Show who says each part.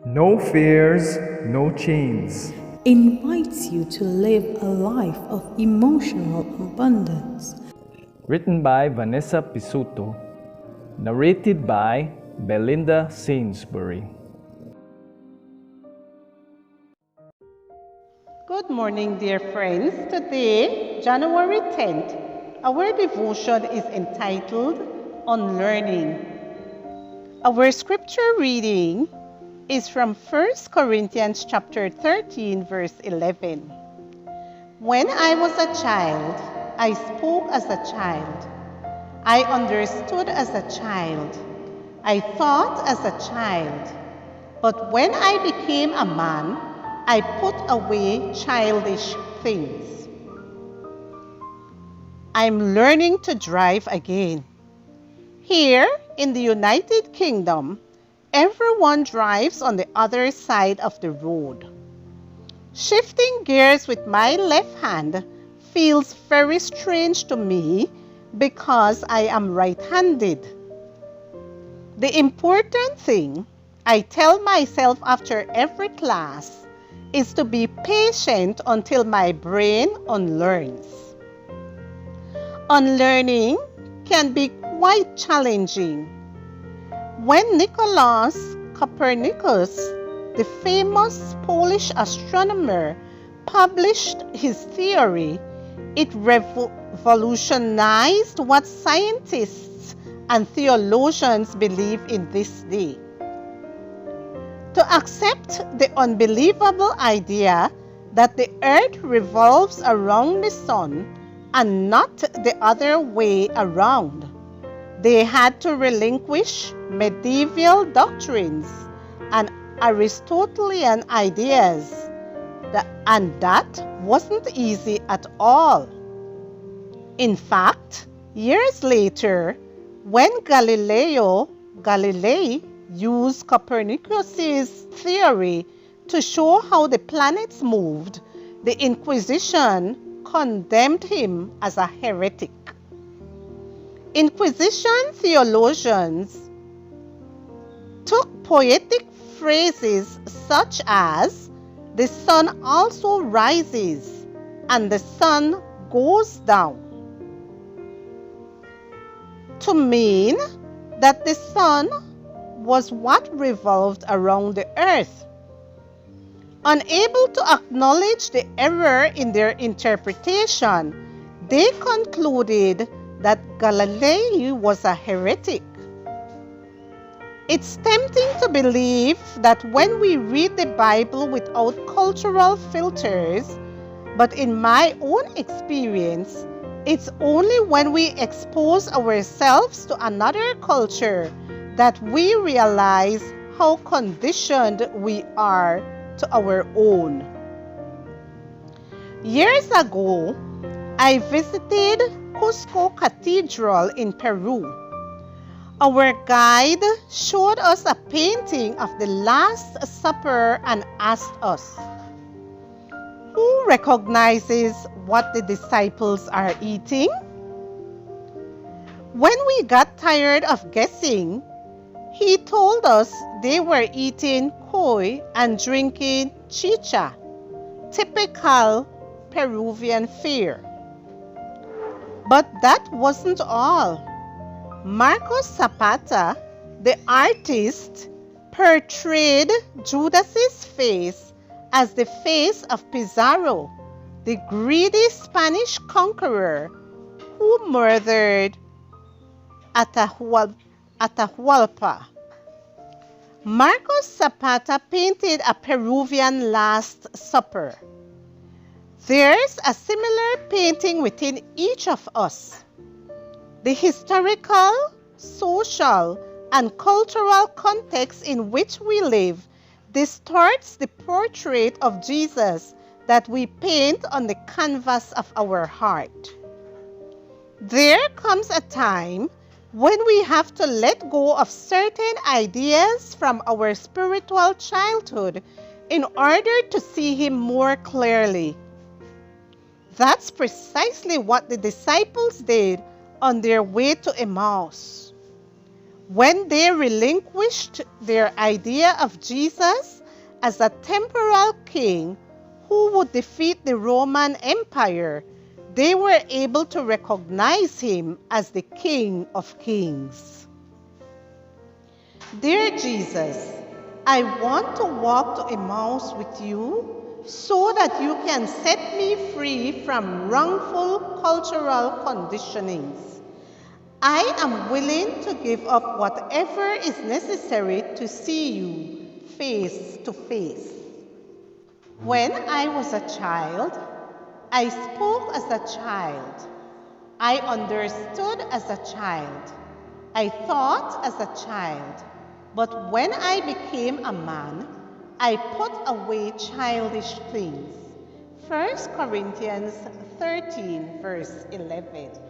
Speaker 1: No fears, no chains.
Speaker 2: Invites you to live a life of emotional abundance.
Speaker 1: Written by Vanessa Pisuto. Narrated by Belinda Sainsbury.
Speaker 3: Good morning, dear friends. Today, January 10th, our devotion is entitled On Learning. Our scripture reading is from 1 Corinthians chapter 13, verse 11. When I was a child, I spoke as a child. I understood as a child. I thought as a child. But when I became a man, I put away childish things. I'm learning to drive again. Here in the United Kingdom, everyone drives on the other side of the road. Shifting gears with my left hand feels very strange to me because I am right-handed. The important thing I tell myself after every class is to be patient until my brain unlearns. Unlearning can be quite challenging. When Nicolaus Copernicus, the famous Polish astronomer, published his theory, it revolutionized what scientists and theologians believe in this day. To accept the unbelievable idea that the earth revolves around the sun and not the other way around, they had to relinquish medieval doctrines and Aristotelian ideas, and that wasn't easy at all. In fact, years later, when Galilei used Copernicus's theory to show how the planets moved, the Inquisition condemned him as a heretic. Inquisition theologians took poetic phrases such as "the sun also rises" and "the sun goes down" to mean that the sun was what revolved around the earth. Unable to acknowledge the error in their interpretation, they concluded that Galilei was a heretic. It's tempting to believe that when we read the Bible without cultural filters, but in my own experience, it's only when we expose ourselves to another culture that we realize how conditioned we are to our own. Years ago, I visited Cusco Cathedral in Peru. Our guide showed us a painting of the Last Supper and asked us, "Who recognizes what the disciples are eating?" When we got tired of guessing, he told us they were eating koi and drinking chicha, typical Peruvian fare. But that wasn't all. Marcos Zapata, the artist, portrayed Judas's face as the face of Pizarro, the greedy Spanish conqueror who murdered Atahualpa. Marcos Zapata painted a Peruvian Last Supper. There's a similar painting within each of us. The historical, social, and cultural context in which we live distorts the portrait of Jesus that we paint on the canvas of our heart. There comes a time when we have to let go of certain ideas from our spiritual childhood in order to see Him more clearly. That's precisely what the disciples did on their way to Emmaus. When they relinquished their idea of Jesus as a temporal king who would defeat the Roman Empire, they were able to recognize him as the King of Kings. Dear Jesus, I want to walk to Emmaus with you so that you can set me free from wrongful cultural conditionings. I am willing to give up whatever is necessary to see you face to face. When I was a child, I spoke as a child. I understood as a child. I thought as a child. But when I became a man, I put away childish things. 1 Corinthians 13, verse 11.